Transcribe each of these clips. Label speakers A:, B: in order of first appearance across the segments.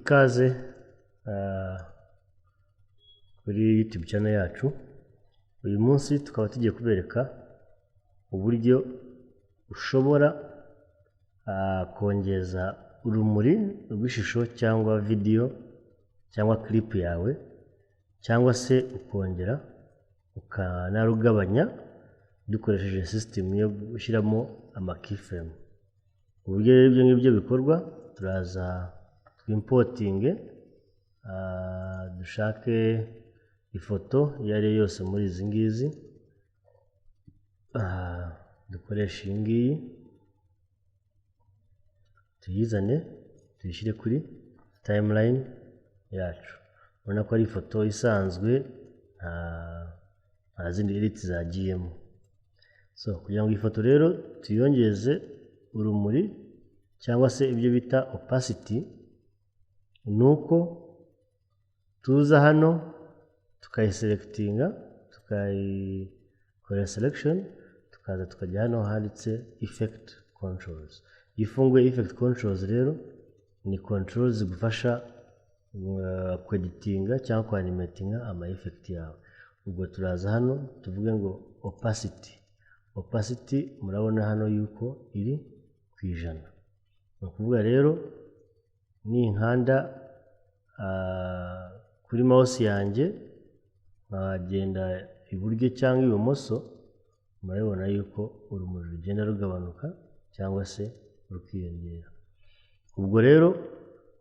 A: ikaze kuri YouTube channel yacu. Uyu munsi tukaba tugiye kubereka uburyo ushobora kongeza urumuri rw'ishusho cyangwa video cyangwa clip yawe, cyangwa se ukongera ukanarugabanya dukoresheje system yo gushyiramo ama keyframe. Uburyo rero ibyo ngibyo bikorwa, turaza importing dushake ifoto iyo ari yo yose muri izi ngizi, dukoresha iyi ngiyi, tuyizane tuyishyire kuri timeline yacu. Urabona ko ari ifoto isanzwe, nta zindi edit zagiyemo. So kugira ngo ifoto rero tuyongeze urumuri cyangwa se ibyo bita opacity, nuko tuza hano tukayiselectinga, tukayikora selection, tukaza tukajya hano handitse effect controls. Ifunguye effect controls rero ni controls zigufasha kweditinga cyangwa kwanimatinga ama effect yawe. Ubwo turaza hano tuvuge ngo opacity murabona hano yuko iri ku 100. Ni ukuvuga rero ni nkanda kuri mouse yanjye nkagenda iburyo cyangwa ibumoso, murabona yuko urumuri rugenda rugabanuka cyangwa se rukiyongera. Ubwo rero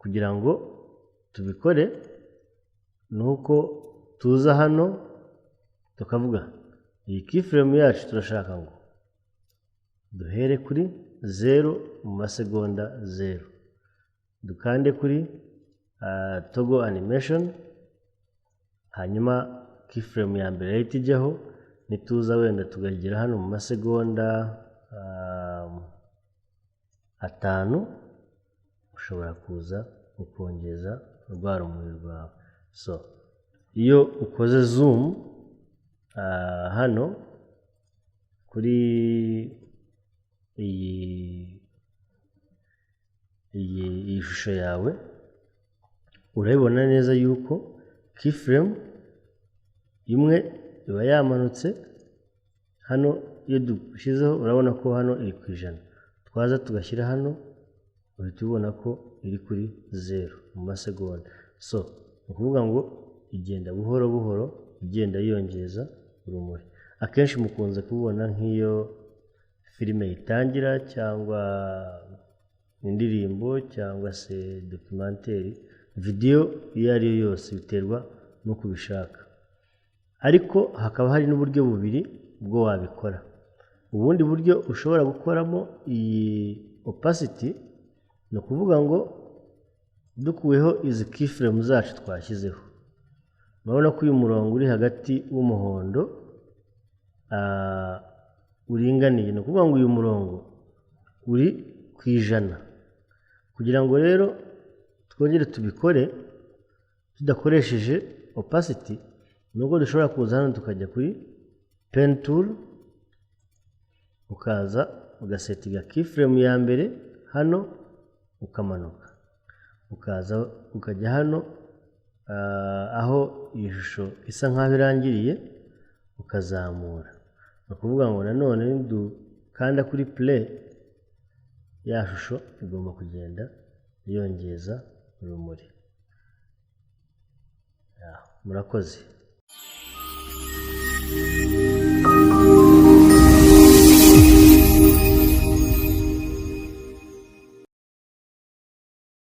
A: kugira ngo tubikore nuko tuza hano tukavuga iyi keyframe yacu turashaka ngo duhere kuri 0 mu masegonda 0, dukande kuri toggle animation, hanyuma keyframe ya mbere ihita ijyaho. Nituza wenda tugagera hano mu masegonda 5, ushobora kuza ukongeza rwa rumuri rwawe. So iyo ukoze zoom hano kuri iyi shusho yawe, urabibona neza yuko keyframe imwe iba yamanutse hano. Iyo dushyizeho urabona ko hano iri ku 100, twaza tugashyira hano uhita ubona ko iri kuri 0 mu masegonda. So ni ukuvuga ngo igenda buhoro buhoro igenda yiyongeza urumuri. Akenshi mukunze kubona nk'iyo filime itangira cyangwa indirimbo cyangwa se documentaire video iyo ari yo yose, biterwa no kubishaka. Ariko hakaba hari n'uburyo bubiri bwo wabikora. Ubundi buryo ushobora gukoramo iyi opacity ni ukuvuga ngo dukuweho izi keyframe zacu twashyizeho, murabona ko uyu murongo uri hagati w'umuhondo uringaniye. Ni ukuvuga ngo uyu murongo uri ku 100. Kugira ngo rero twongere tubikore tudakoresheje opacity, nubwo dushobora kuza hano tukajya kuri pen tool, ukaza ugasetinga keyframe ya mbere hano, ukamanuka ukaza ukajya hano aho iyi shusho isa nkaho irangiriye, ukazamura. Ni ukuvuga ngo nanone dukanda kuri play, ya shusho igomba kugenda yongeza urumuri. Murakoze.